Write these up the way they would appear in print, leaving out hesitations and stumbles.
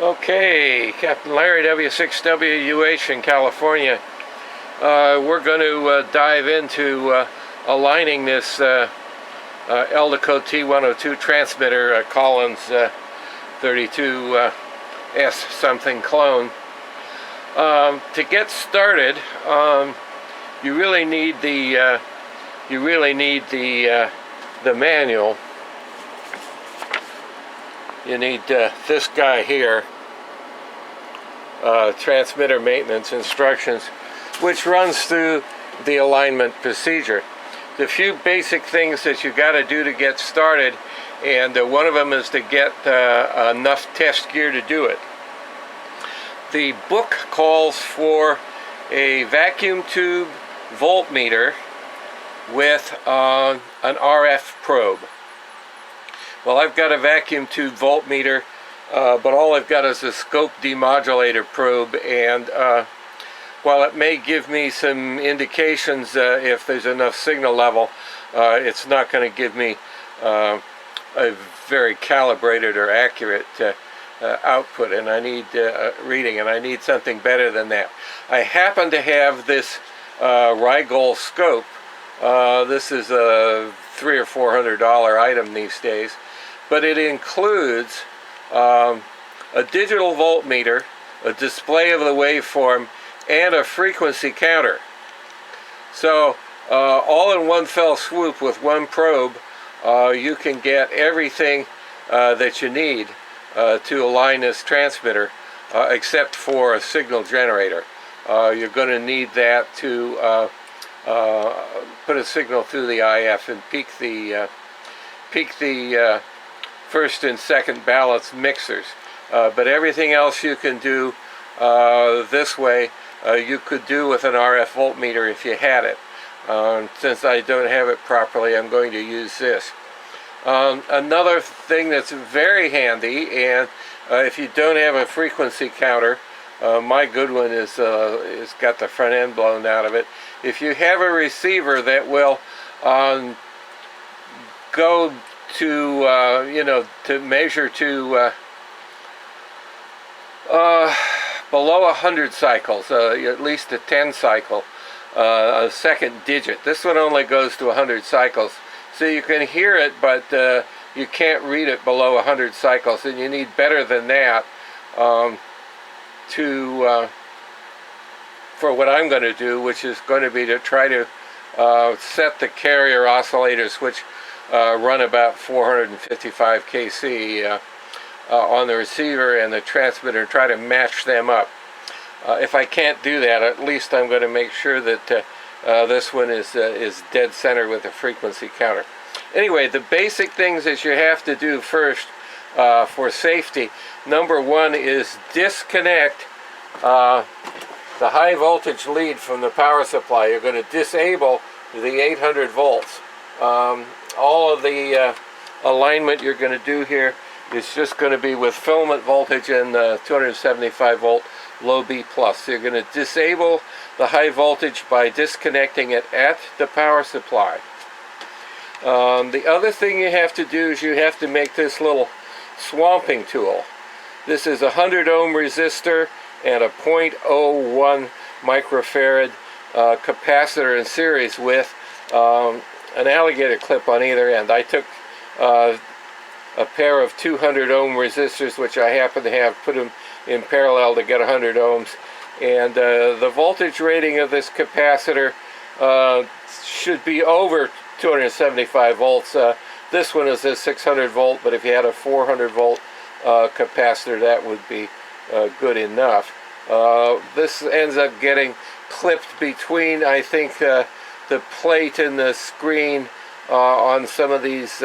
Okay, Captain Larry, W6WUH in California. We're going to dive into aligning this ELDICO T-102 transmitter, Collins 32S something clone. To get started, you really need the manual. You need this guy here, transmitter maintenance instructions, which runs through the alignment procedure. The few basic things that you got to do to get started, and one of them is to get enough test gear to do it. The book calls for a vacuum tube voltmeter with an RF probe. Well, I've got a vacuum tube voltmeter, but all I've got is a scope demodulator probe, and while it may give me some indications if there's enough signal level, it's not going to give me a very calibrated or accurate output, and I need reading, and I need something better than that. I happen to have this RIDDEN scope. This is a $300 or $400 item these days, but it includes a digital voltmeter, a display of the waveform, and a frequency counter. So all in one fell swoop with one probe, you can get everything that you need to align this transmitter, except for a signal generator. You're going to need that to put a signal through the IF and peak the first and second balance mixers. But everything else you can do this way, you could do with an RF voltmeter if you had it. Since I don't have it properly, I'm going to use this. Another thing that's very handy, and if you don't have a frequency counter, my good one is got the front end blown out of it. If you have a receiver that will go to to measure to below 100 cycles, at least a 10 cycle, a second digit. This one only goes to 100 cycles, so you can hear it, but you can't read it below 100 cycles, and you need better than that for what I'm going to do, which is going to be to try to set the carrier oscillators, which run about 455 kc on the receiver and the transmitter, and try to match them up. If I can't do that, at least I'm going to make sure that this one is dead center with the frequency counter. Anyway, the basic things that you have to do first for safety, number one is disconnect the high voltage lead from the power supply. You're going to disable the 800 volts. All of the alignment you're going to do here is just going to be with filament voltage and 275 volt low B plus. So you're going to disable the high voltage by disconnecting it at the power supply. The other thing you have to do is you have to make this little swamping tool. This is a 100 ohm resistor and a 0.01 microfarad capacitor in series with an alligator clip on either end. I took a pair of 200 ohm resistors, which I happen to have, put them in parallel to get 100 ohms, and the voltage rating of this capacitor should be over 275 volts. This one is a 600 volt, but if you had a 400 volt capacitor, that would be good enough. This ends up getting clipped between, I think, the plate and the screen on some of these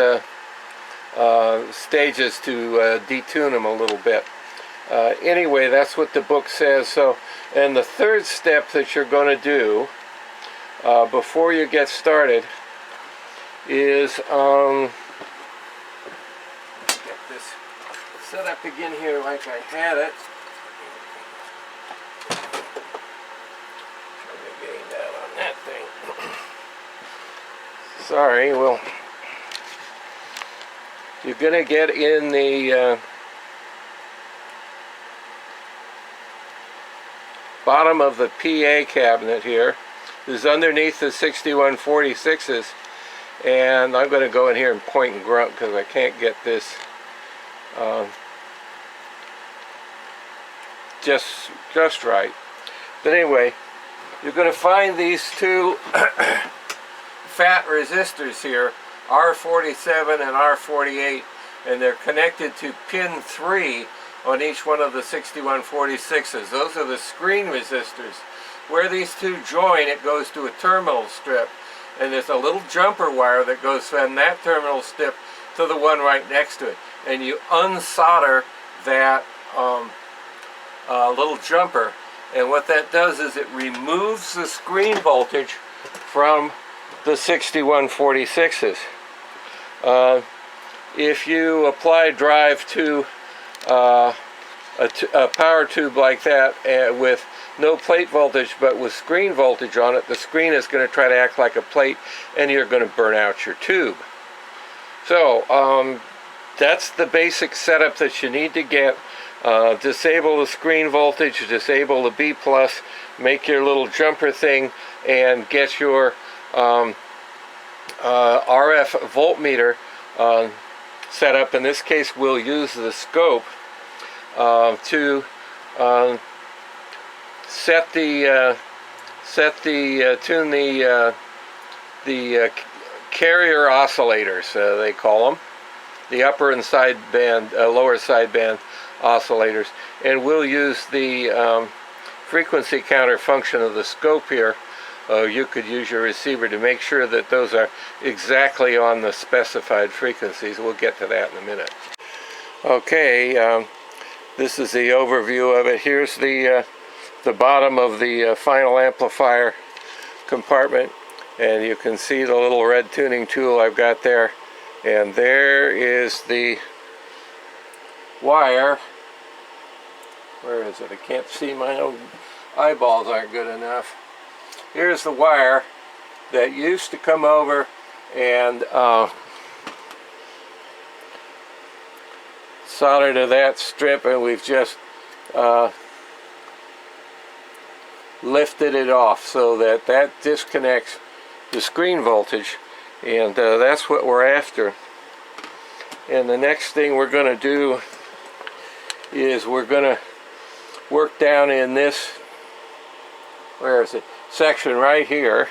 stages to detune them a little bit. Anyway, that's what the book says. So, and the third step that you're going to do before you get started is get this set up again here like I had it. Try to gain that on that thing. Sorry, well, you're going to get in the bottom of the PA cabinet here. This is underneath the 6146s, and I'm going to go in here and point and grunt because I can't get this just right. But anyway, you're going to find these two fat resistors here, R47 and R48, and they're connected to pin 3 on each one of the 6146s. Those are the screen resistors. Where these two join, it goes to a terminal strip, and there's a little jumper wire that goes from that terminal strip to the one right next to it, and you unsolder that little jumper, and what that does is it removes the screen voltage from the 6146s. If you apply drive to a power tube like that with no plate voltage but with screen voltage on it, the screen is going to try to act like a plate and you're going to burn out your tube. So that's the basic setup that you need to get. Disable the screen voltage, disable the B+, make your little jumper thing, and get your RF voltmeter set up. In this case, we'll use the scope to tune the carrier oscillators, they call them, the upper and sideband, lower sideband oscillators, and we'll use the frequency counter function of the scope here. You could use your receiver to make sure that those are exactly on the specified frequencies. We'll get to that in a minute. Okay, this is the overview of it. Here's the bottom of the final amplifier compartment, and you can see the little red tuning tool I've got there, and there is the wire. Where is it? I can't see, my own eyeballs aren't good enough. Here's the wire that used to come over and solder to that strip, and we've just lifted it off so that that disconnects the screen voltage, and that's what we're after. And the next thing we're going to do is we're going to work down in this, where is it, section right here.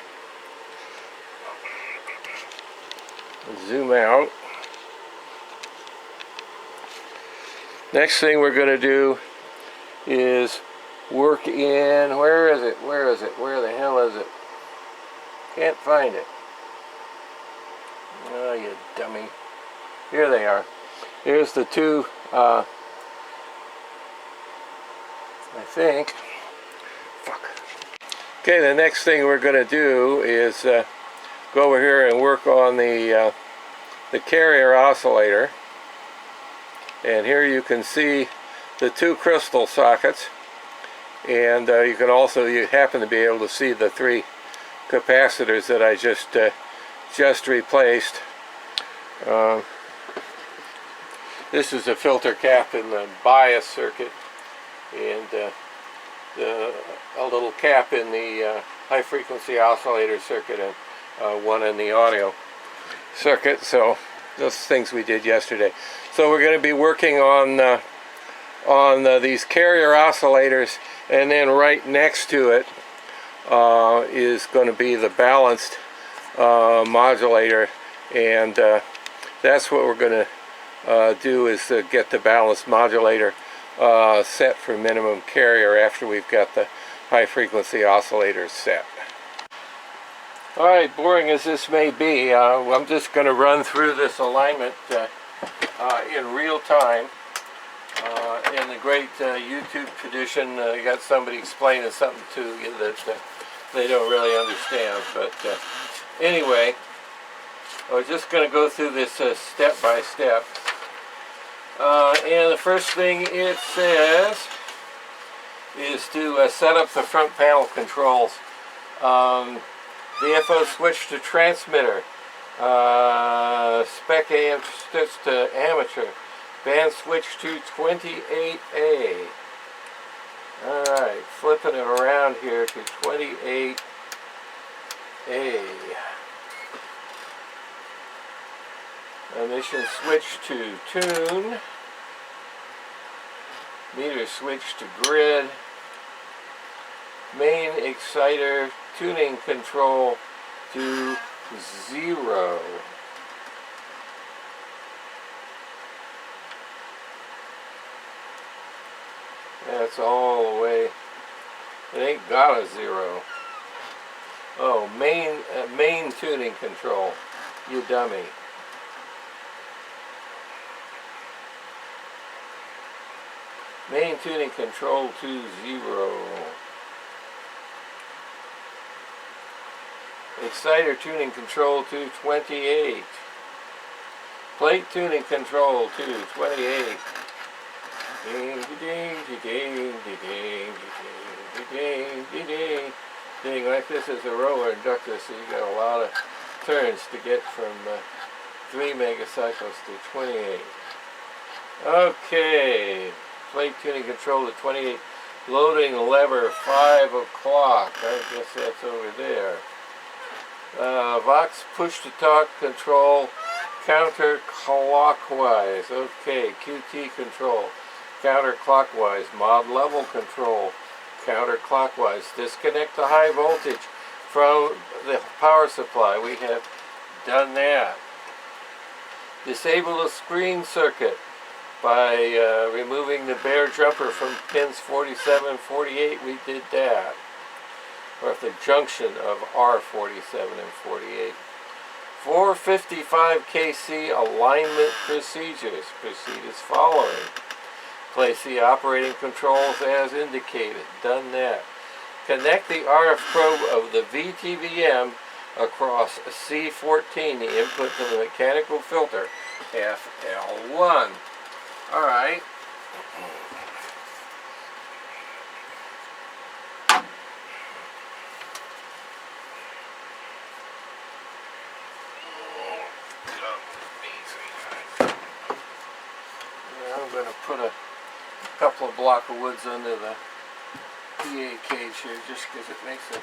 Zoom out. Next thing we're going to do is work in, where is it, where the hell is it? Can't find it. Oh, you dummy. Here they are. Here's the two, I think. Fuck. Okay, the next thing we're going to do is go over here and work on the carrier oscillator. And here you can see the two crystal sockets, and you can also, you happen to be able to see the three capacitors that I just replaced. This is a filter cap in the bias circuit, and a little cap in the high frequency oscillator circuit, and one in the audio circuit. So those things we did yesterday. So we're going to be working on these carrier oscillators, and then right next to it is going to be the balanced modulator, and that's what we're going to do, is to get the balanced modulator set for minimum carrier after we've got the high frequency oscillators set. Alright, boring as this may be, I'm just going to run through this alignment in real time. In the great YouTube tradition, you got somebody explaining something to you that they don't really understand. But anyway, I was just going to go through this step by step. And the first thing it says is to set up the front panel controls. VFO switch to transmitter, spec AM switch to amateur, band switch to 28A. Alright, flipping it around. to 28A. Emission switch to tune. Meter switch to grid. Main exciter tuning control to 0. That's all the way. It ain't got a 0. Oh, main tuning control. You dummy. Main tuning control to 0. Exciter tuning control to 28. Plate tuning control to 28. Ding, ding, ding, ding, ding, ding, ding, ding. Like this is a roller inductor, so you got a lot of turns to get from 3 megacycles to 28. Okay. Plate tuning control to 28. Loading lever 5 o'clock. I guess that's over there. Vox push to talk control counterclockwise. Okay, QT control counterclockwise. Mod level control counterclockwise. Disconnect the high voltage from the power supply. We have done that. Disable the screen circuit by removing the bare jumper from pins 47 and 48. We did that. Or the junction of R47 and 48. 455 kC alignment procedures. Proceed as following. Place the operating controls as indicated. Done that. Connect the RF probe of the VTVM across C14, the input to the mechanical filter, FL1. Alright. I'm going to put a couple of block of woods under the PA cage here just because it makes it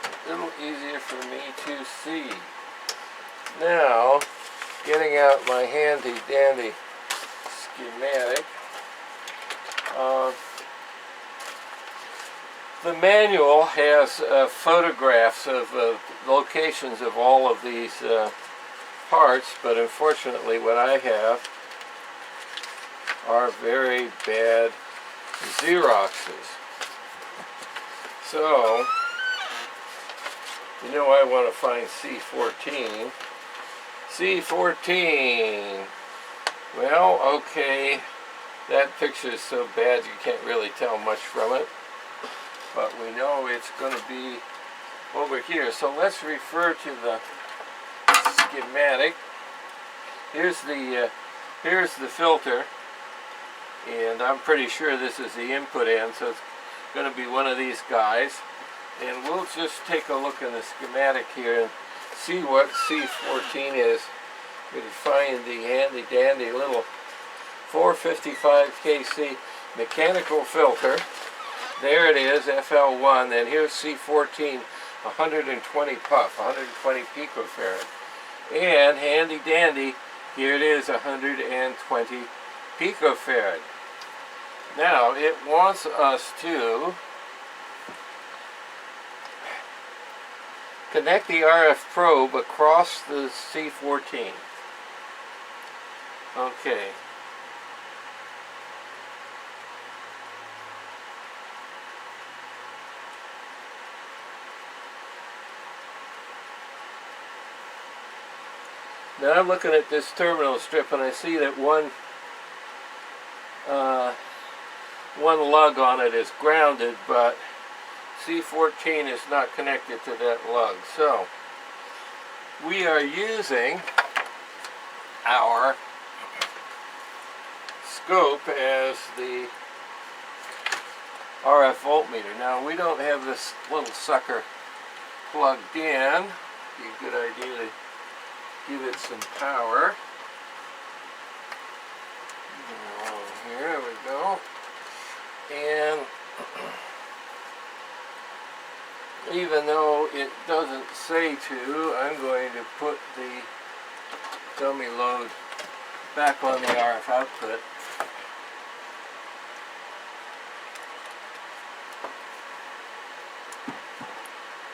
a little easier for me to see. Now, getting out my handy dandy schematic. The manual has photographs of locations of all of these parts, but unfortunately what I have are very bad Xeroxes. So, you know I want to find C14. C14. Well, okay, that picture is so bad you can't really tell much from it. But we know it's going to be over here. So let's refer to the schematic. Here's the filter. And I'm pretty sure this is the input end, so it's going to be one of these guys. And we'll just take a look in the schematic here and see what C14 is. We can find the handy dandy little 455 kC mechanical filter. There it is, FL1. And here's C14, 120 puff, 120 picofarad. And handy dandy, here it is, 120 picofarad. Now, it wants us to connect the RF probe across the C14. Okay. Now I'm looking at this terminal strip and I see that one lug on it is grounded, but C14 is not connected to that lug. So we are using our scope as the RF voltmeter. Now we don't have this little sucker plugged in. It'd be a good idea to give it some power. Here we go. And even though it doesn't say to, I'm going to put the dummy load back on the RF output.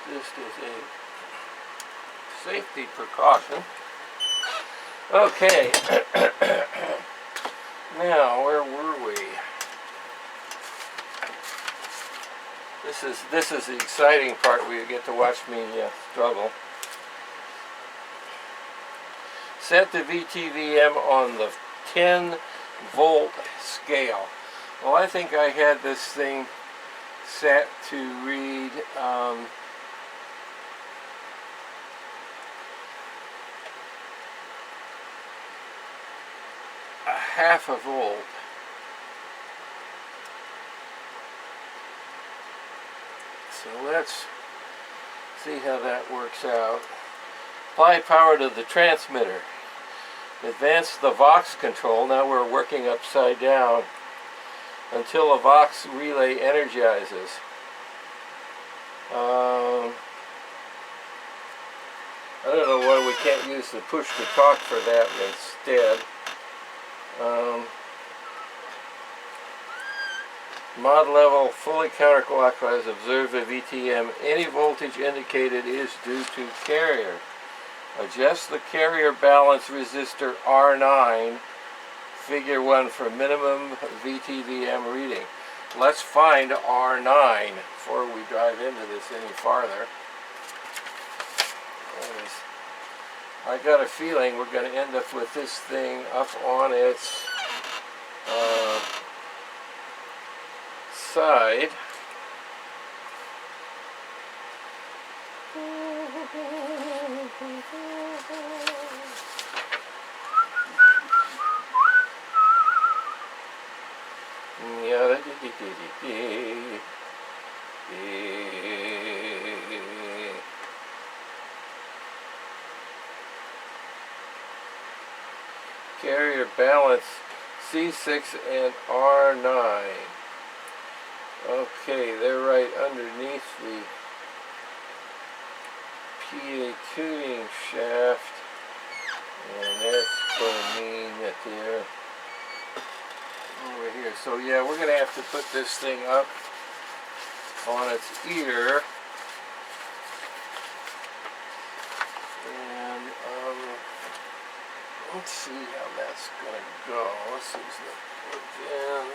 Just as a safety precaution. Okay. Now, where were we? This is the exciting part where you get to watch me struggle. Set the VTVM on the 10 volt scale. Well, I think I had this thing set to read a half a volt. So let's see how that works out. Apply power to the transmitter. Advance the Vox control. Now we're working upside down until a Vox relay energizes. I don't know why we can't use the push to talk for that instead. Mod level fully counterclockwise. Observe the VTM. Any voltage indicated is due to carrier. Adjust the carrier balance resistor R9, figure 1 for minimum VTVM reading. Let's find R9 before we dive into this any farther. I got a feeling we're going to end up with this thing up on its side. Carrier balance C6 and R9. Okay, they're right underneath the PA tuning shaft, and that's going to mean that they're over here. So yeah, we're going to have to put this thing up on its ear, and let's see how that's going to go. This is the again.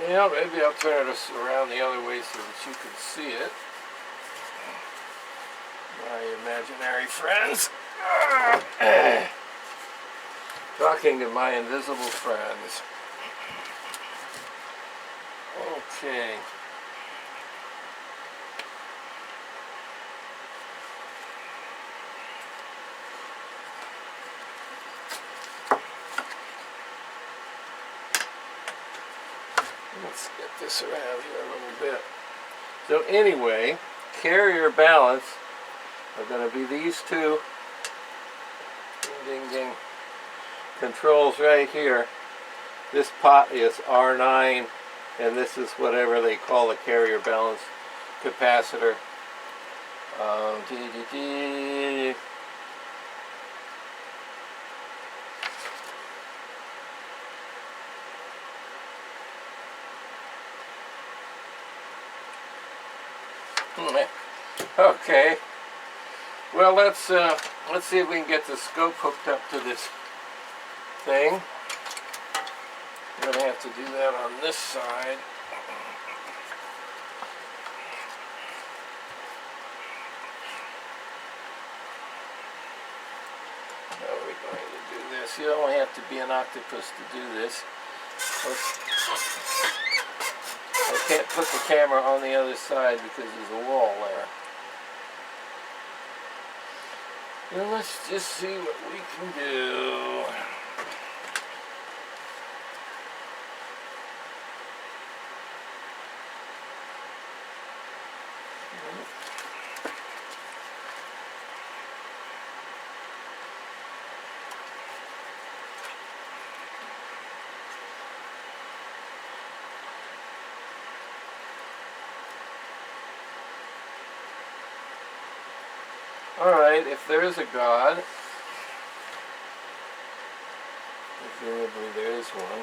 Yeah, maybe I'll turn it around the other way so that you can see it. My imaginary friends. Talking to my invisible friends. Okay. Let's get this around here a little bit. So anyway, carrier balance are going to be these two ding ding ding controls right here. This pot is R9, and this is whatever they call the carrier balance capacitor. Okay. Well, let's see if we can get the scope hooked up to this thing. I'm going to have to do that on this side. How are we going to do this? You don't have to be an octopus to do this. I can't put the camera on the other side because there's a wall there. Well, let's just see what we can do. Alright, if there is a God, presumably there is one.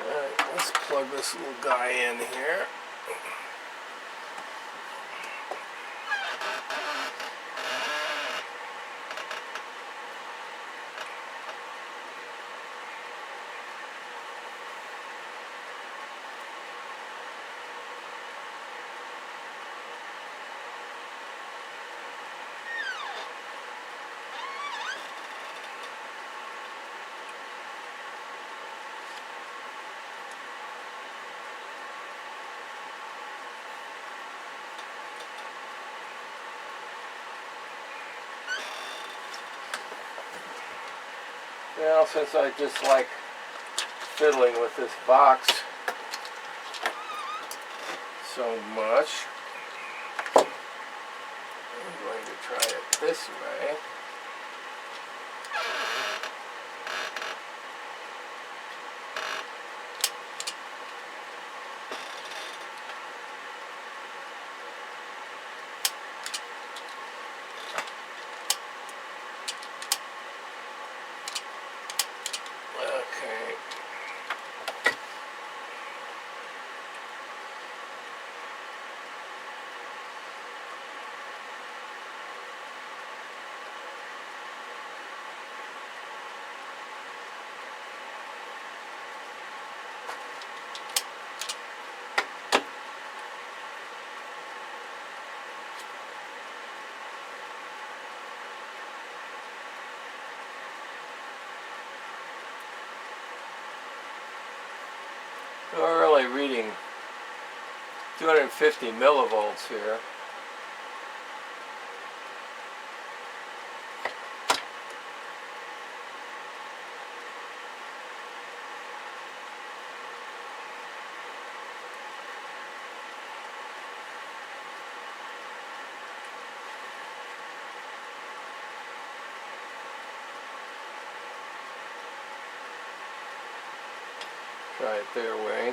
Alright, let's plug this little guy in here. Well, since I just like fiddling with this box so much, I'm going to try it this way. We're really reading 250 millivolts here. Try it their way.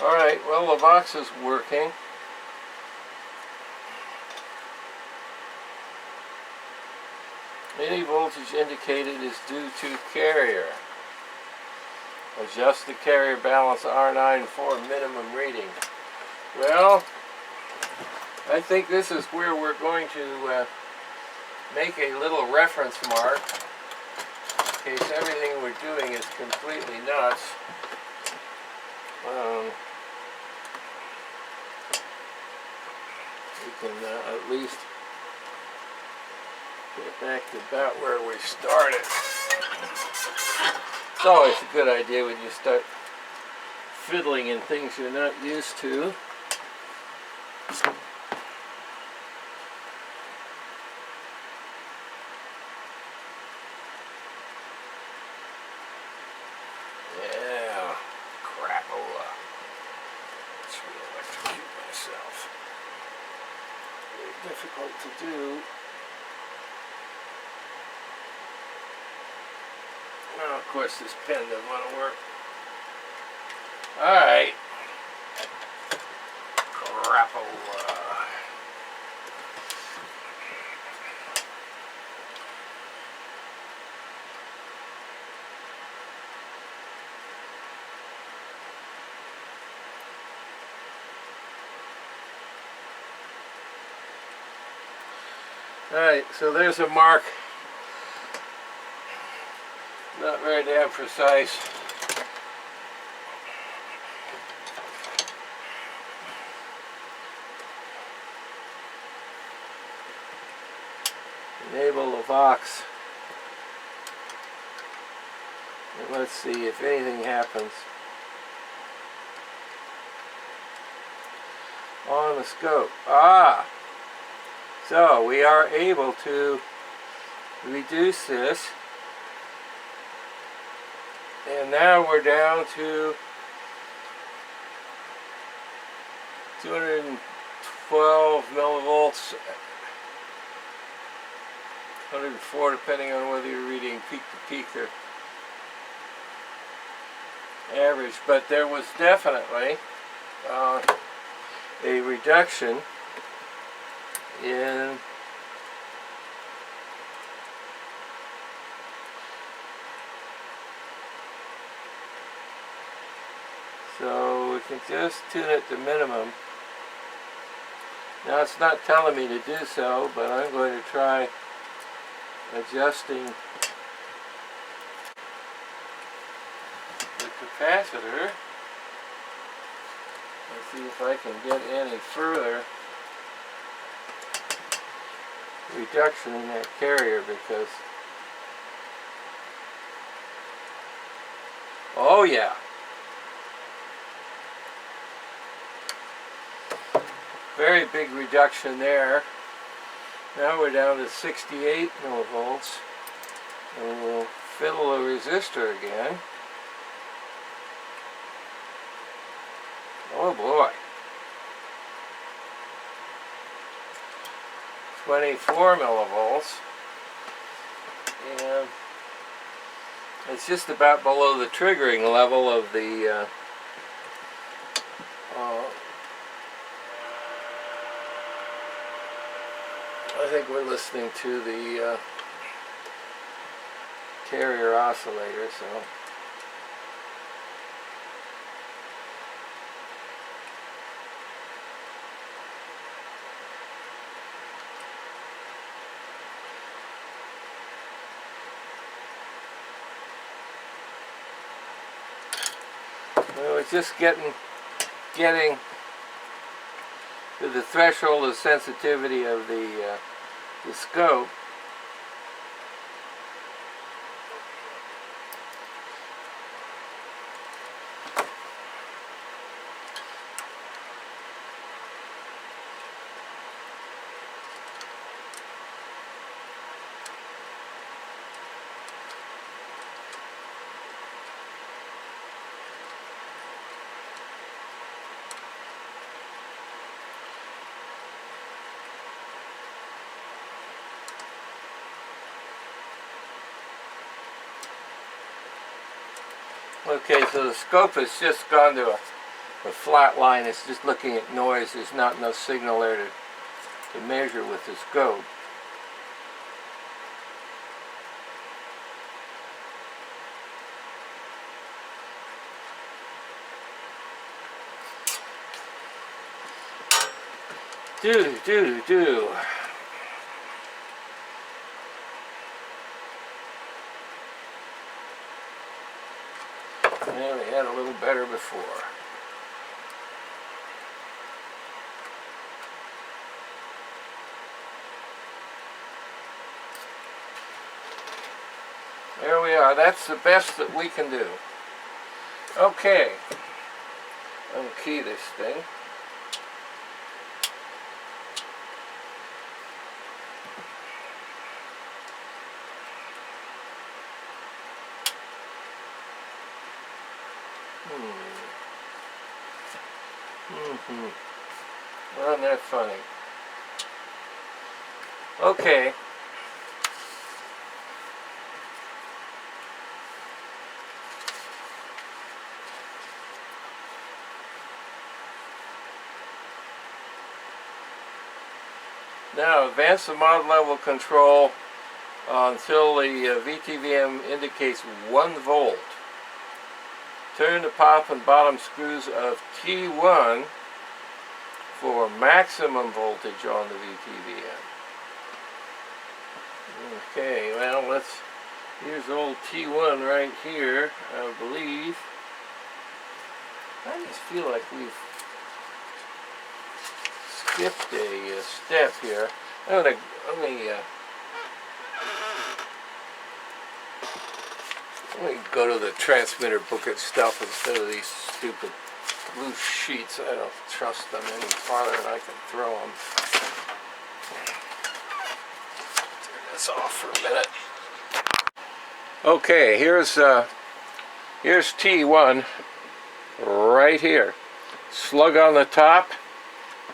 Alright, well, the box is working. Any voltage indicated is due to carrier. Adjust the carrier balance R9 for minimum reading. Well, I think this is where we're going to make a little reference mark in case everything we're doing is completely nuts. We can at least get back to about where we started. It's always a good idea when you start fiddling in things you're not used to. Yeah, crapola. Let's re-electrocute myself. Very difficult to do. Well, of course, this pen doesn't want to work. Alright. Crapola. Alright, so there's a mark. Not very damn precise. Enable the Vox. And let's see if anything happens. On the scope. Ah! So we are able to reduce this And now we're down to 212 millivolts, 104 depending on whether you're reading peak to peak or average. But there was definitely a reduction in so we can just tune it to minimum. Now it's not telling me to do so, but I'm going to try adjusting the capacitor and see if I can get any further reduction in that carrier, because oh yeah, very big reduction there. Now we're down to 68 millivolts, and we'll fiddle a resistor again. Oh boy. 24 millivolts, and it's just about below the triggering level of the I think we're listening to the carrier oscillator, so well, it's just getting to the threshold of sensitivity of the scope. Okay, so the scope has just gone to a flat line. It's just looking at noise. There's not enough signal there to measure with the scope. Do. Yeah, we had a little better before. There we are. That's the best that we can do. Okay. Unkey this thing. Wasn't that funny? Okay. Now advance the mod level control until the VTVM indicates 1 volt. Turn the top and bottom screws of T1 for maximum voltage on the VTVM. Okay, well, here's old T1 right here, I believe. I just feel like we've skipped a step here. Let me go to the transmitter booklet stuff instead of these stupid loose sheets. I don't trust them any farther than I can throw them. Turn this off for a minute. Okay, here's Here's T1 right here. Slug on the top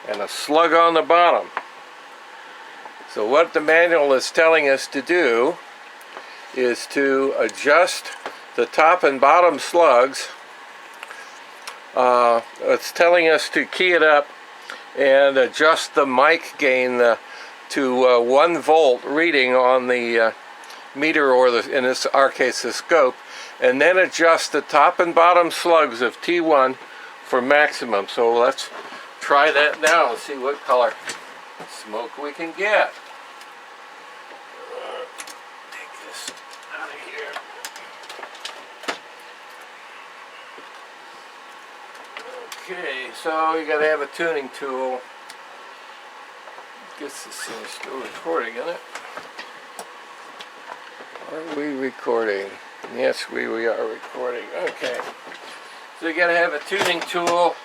and a slug on the bottom. So what the manual is telling us to do is to adjust the top and bottom slugs. It's telling us to key it up and adjust the mic gain to 1 volt reading on the meter, or in our case the scope, and then adjust the top and bottom slugs of T1 for maximum. So let's try that now and see what color smoke we can get. Take this out of here. Okay, so you gotta have a tuning tool. Guess this thing is still recording, isn't it? Are we recording? Yes, we are recording. Okay. So you gotta have a tuning tool.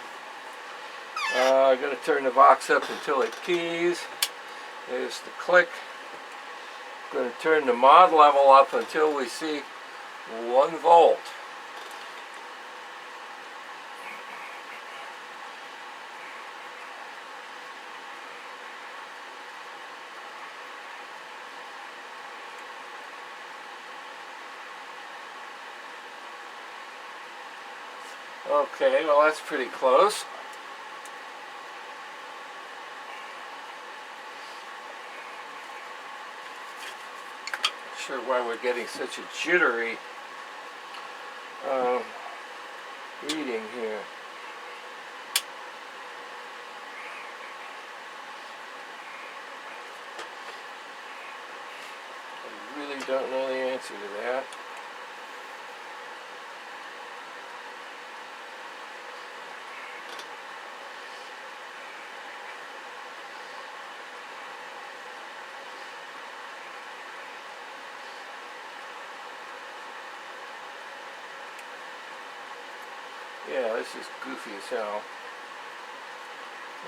I'm gonna turn the Vox up until it keys. There's the click. I'm gonna turn the mod level up until we see 1 volt. Okay, well that's pretty close. Not sure why we're getting such a jittery reading here. I really don't know the answer to that. Yeah, this is goofy as hell.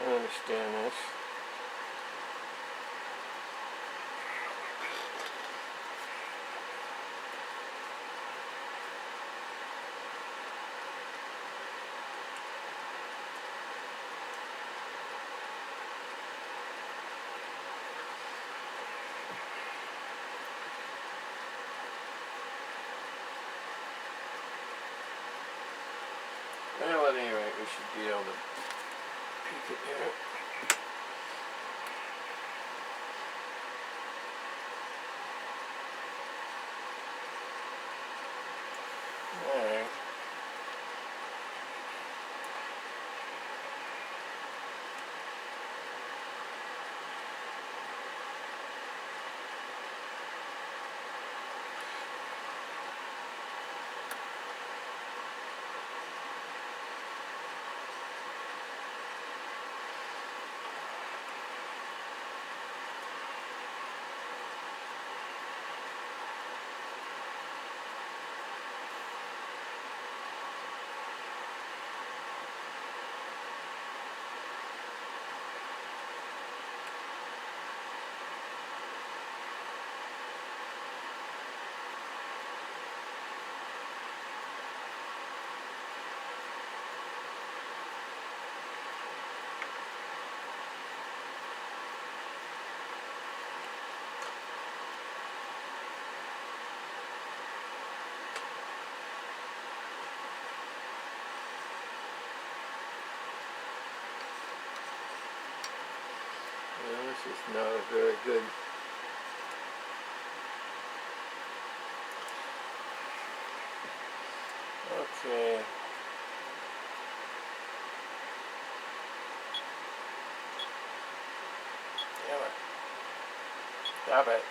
I understand this. Well, at any rate, we should be able to peek it here. Alright. This is not a very good. Okay. Damn it. Stop it.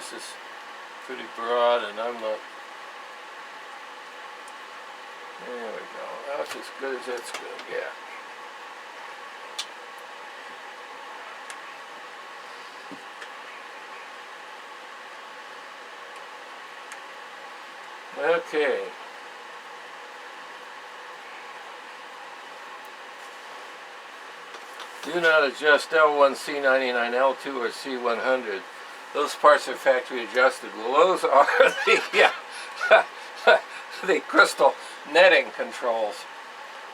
this is pretty broad, and I'm not. There we go. That's as good as it's going to get. Okay. Do not adjust L1, C99, L2, or C100. Those parts are factory adjusted. Well, those are the crystal netting controls.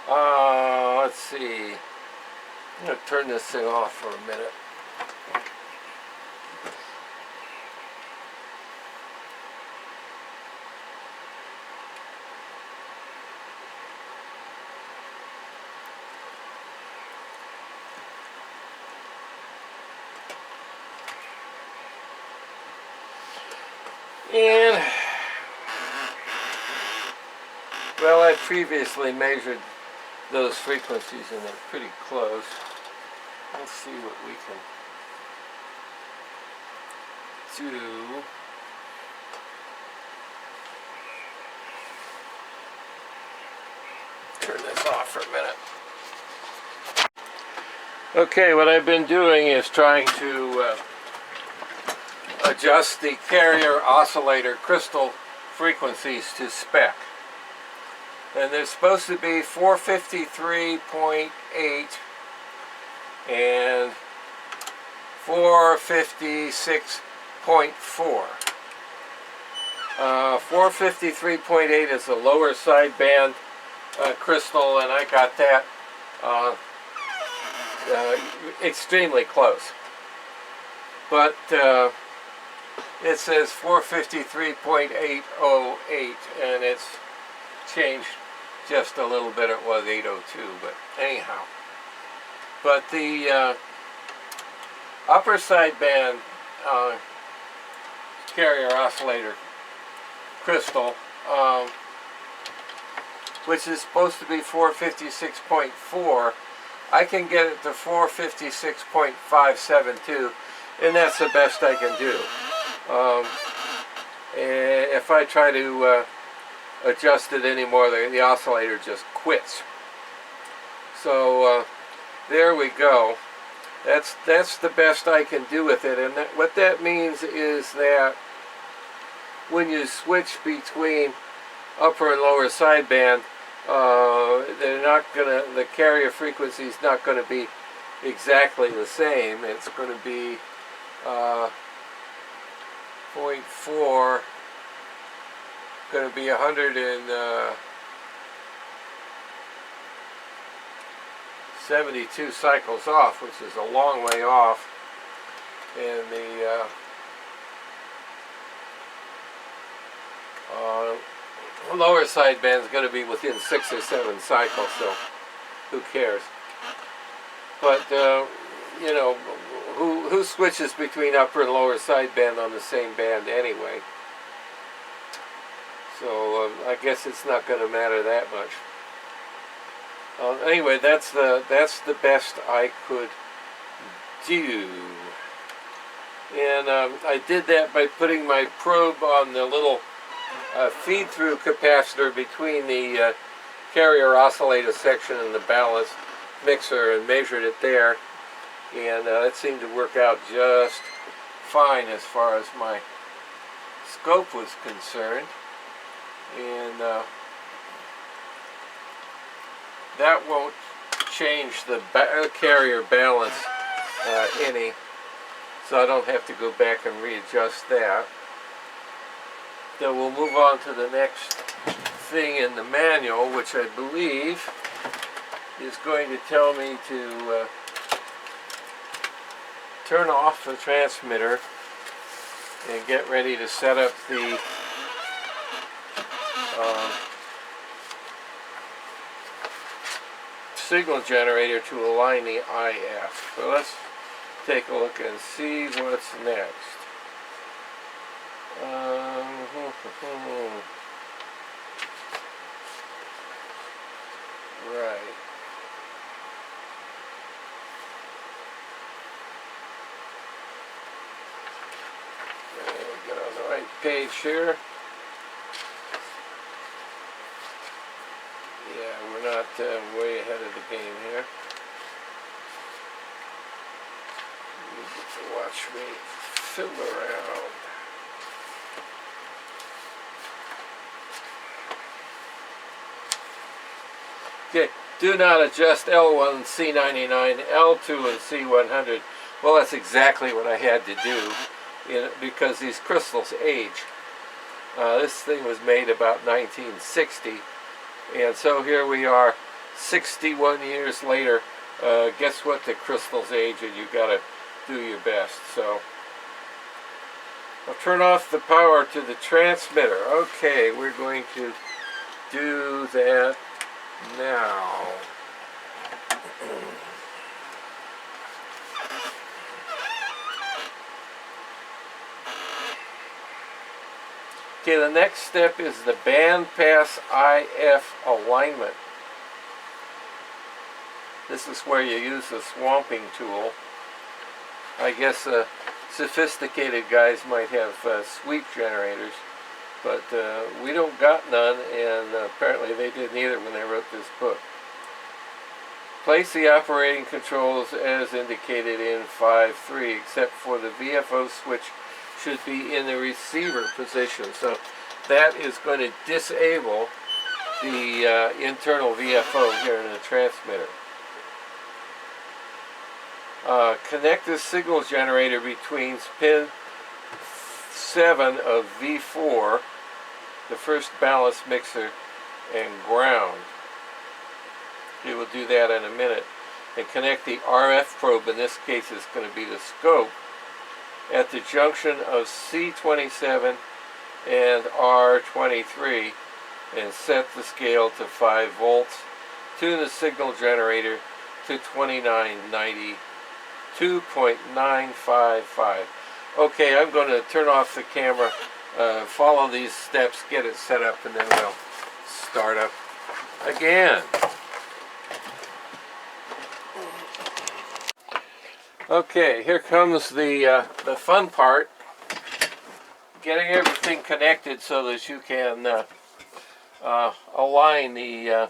Let's see. I'm going to turn this thing off for a minute. And, well, I previously measured those frequencies and they're pretty close. Let's see what we can do. Turn this off for a minute. Okay, what I've been doing is trying to adjust the carrier oscillator crystal frequencies to spec. And they're supposed to be 453.8 and 456.4. 453.8 is the lower sideband crystal, and I got that extremely close. But it says 453.808, and it's changed just a little bit. It was 802, but anyhow. But the upper sideband carrier oscillator crystal, which is supposed to be 456.4, I can get it to 456.572, and that's the best I can do. If I try to adjust it anymore, the oscillator just quits. So there we go. That's the best I can do with it, and what that means is that when you switch between upper and lower sideband, they're not gonna. The carrier frequency is not going to be exactly the same. It's going to be 0.4. Going to be 172 cycles off, which is a long way off, and the lower sideband is going to be within 6 or 7 cycles, so who cares? But you know, who switches between upper and lower sideband on the same band anyway? So I guess it's not going to matter that much. Anyway, that's the best I could do, and I did that by putting my probe on the little feed-through capacitor between the carrier oscillator section and the ballast mixer, and measured it there, and it seemed to work out just fine as far as my scope was concerned. And that won't change the carrier balance any, so I don't have to go back and readjust that. Then we'll move on to the next thing in the manual, which I believe is going to tell me to turn off the transmitter and get ready to set up the signal generator to align the IF. So let's take a look and see what's next. Right. There we page here. Yeah, we're not way ahead of the game here. You get to watch me fiddle around. Okay, do not adjust L1 and C99, L2 and C100. Well, that's exactly what I had to do because these crystals age. This thing was made about 1960, and so here we are 61 years later. Guess what? The crystals age, and you got to do your best. So I'll turn off the power to the transmitter. Okay, we're going to do that now. Okay, the next step is the bandpass IF alignment. This is where you use the swamping tool. I guess sophisticated guys might have sweep generators, but we don't got none, and apparently they didn't either when they wrote this book. Place the operating controls as indicated in 5.3, except for the VFO switch should be in the receiver position. So that is going to disable the internal VFO here in the transmitter. Connect the signal generator between pin 7 of V4, the first balance mixer, and ground. We will do that in a minute. And connect the RF probe, in this case it's going to be the scope, at the junction of C27 and R23, and set the scale to 5 volts. Tune the signal generator to 2990, 2.955. Okay, I'm going to turn off the camera, follow these steps, get it set up, and then we'll start up again. Okay, here comes the fun part, getting everything connected so that you can align the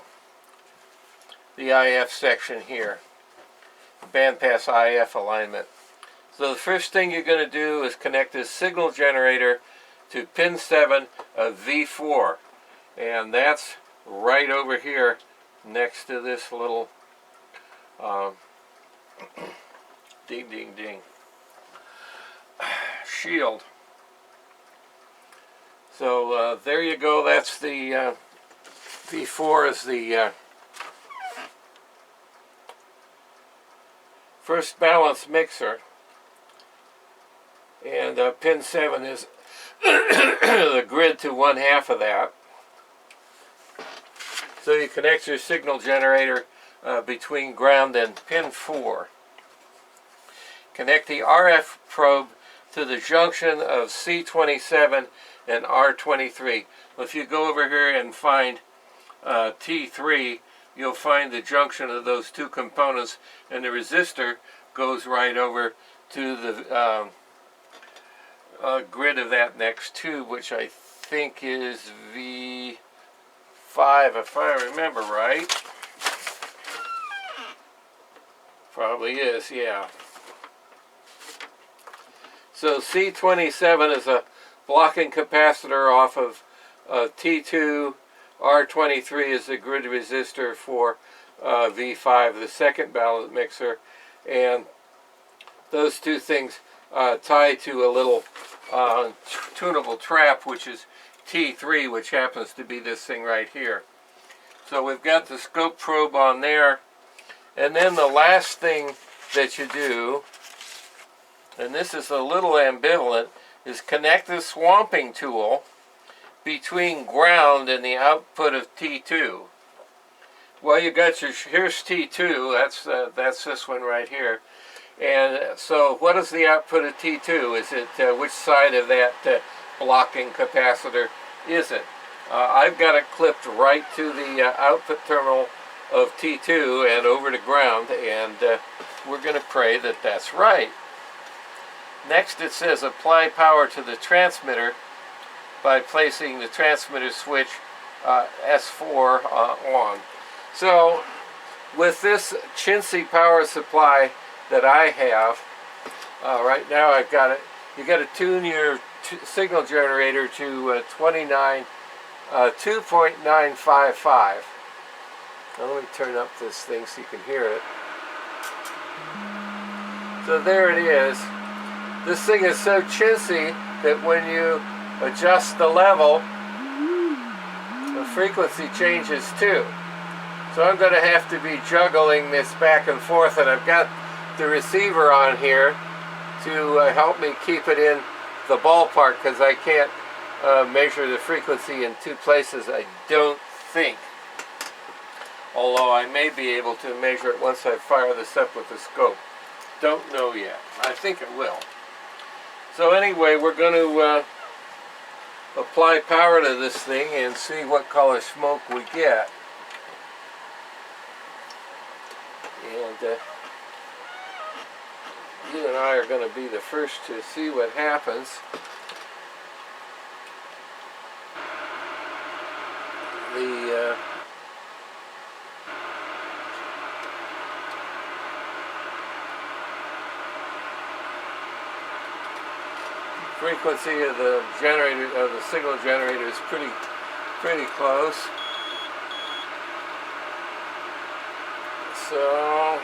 IF section here, bandpass IF alignment. So the first thing you're going to do is connect this signal generator to pin 7 of V4, and that's right over here next to this little ding ding ding shield. So there you go, that's the V4 is the first balance mixer, and pin 7 is the grid to 1/2 of that. So you connect your signal generator between ground and pin 4. Connect the RF probe to the junction of C27 and R23. Well, if you go over here and find T3, you'll find the junction of those two components, and the resistor goes right over to the grid of that next tube, which I think is V5, if I remember right. Probably is, yeah. So C27 is a blocking capacitor off of T2. R23 is the grid resistor for V5, the second balance mixer, and those two things tie to a little tunable trap, which is T3, which happens to be this thing right here. So we've got the scope probe on there, and then the last thing that you do, and this is a little ambivalent, is connect the swamping tool between ground and the output of T2. Well, you got your, here's T2, that's this one right here. And so what is the output of T2? Is it, which side of that blocking capacitor is it? I've got it clipped right to the output terminal of T2 and over to ground, and we're going to pray that that's right. Next it says apply power to the transmitter by placing the transmitter switch S4 on. So with this chintzy power supply that I have, right now I've got it, you got to tune your signal generator to 2.955. Now let me turn up this thing so you can hear it. So there it is. This thing is so chintzy that when you adjust the level, the frequency changes too. So I'm going to have to be juggling this back and forth, and I've got the receiver on here to help me keep it in the ballpark, because I can't measure the frequency in two places, I don't think. Although I may be able to measure it once I fire this up with the scope. Don't know yet. I think it will. So anyway, we're going to apply power to this thing and see what color smoke we get. And you and I are going to be the first to see what happens. The frequency of the generator, of the signal generator, is pretty close. So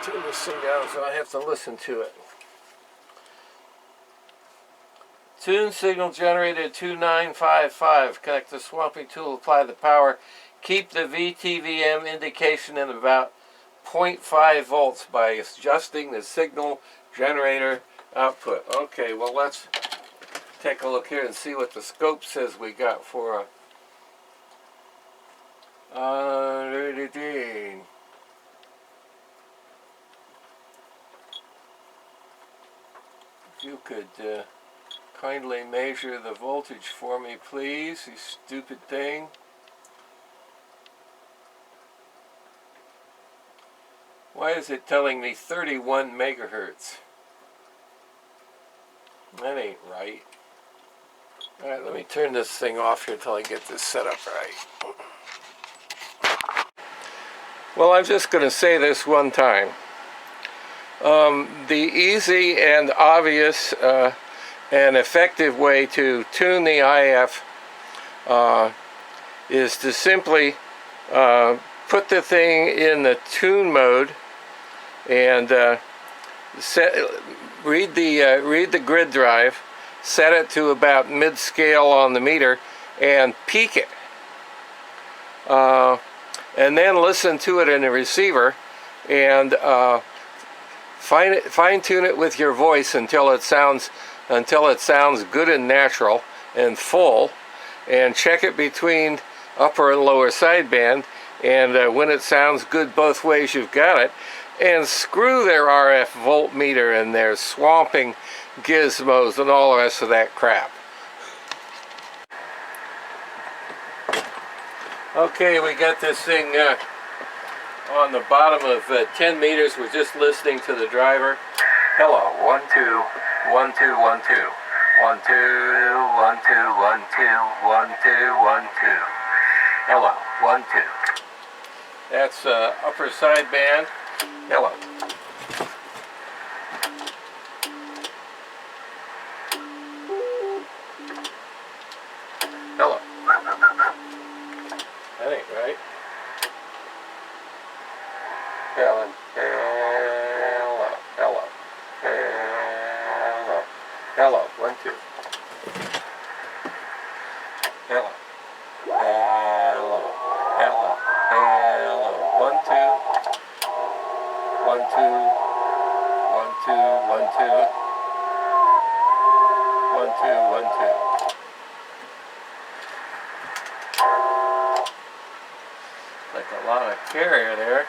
turn this thing down so I have to listen to it. Tune signal generator 2955. Connect the swamping tool, apply the power. Keep the VTVM indication in about 0.5 volts by adjusting the signal generator output. Okay, well let's take a look here and see what the scope says we got for if you could kindly measure the voltage for me, please, you stupid thing. Why is it telling me 31 megahertz? That ain't right. Alright, let me turn this thing off here until I get this set up right. Well, I'm just going to say this one time. The easy and obvious and effective way to tune the IF is to simply put the thing in the tune mode and read the grid drive, set it to about mid-scale on the meter, and peak it. And then listen to it in the receiver and fine-tune it with your voice until it sounds good and natural and full, and check it between upper and lower sideband, and when it sounds good both ways, you've got it. And screw their RF voltmeter and their swamping gizmos and all the rest of that crap. Okay, we got this thing on the bottom of 10 meters. We're just listening to the driver. Hello, 1 2 1 2 1 2 1 2 1 2 1 2 1 2 1 2. Hello, 1 2. That's upper sideband. Hello. Hello. That ain't right. Hello. Hello. Hello. Hello. Hello. 1 2. Hello. Hello. Hello. Hello. 1 2. 1 2 1 2 1 2 1 2 1 2. Like a lot of carrier there.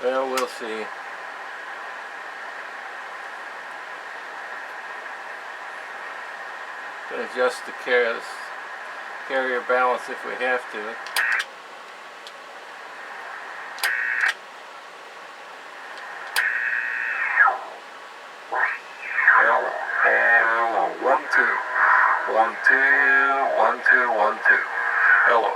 Well, we'll see. Can adjust the carrier balance if we have to. Hello, 1 2 1 2 1 2 1 2. Hello.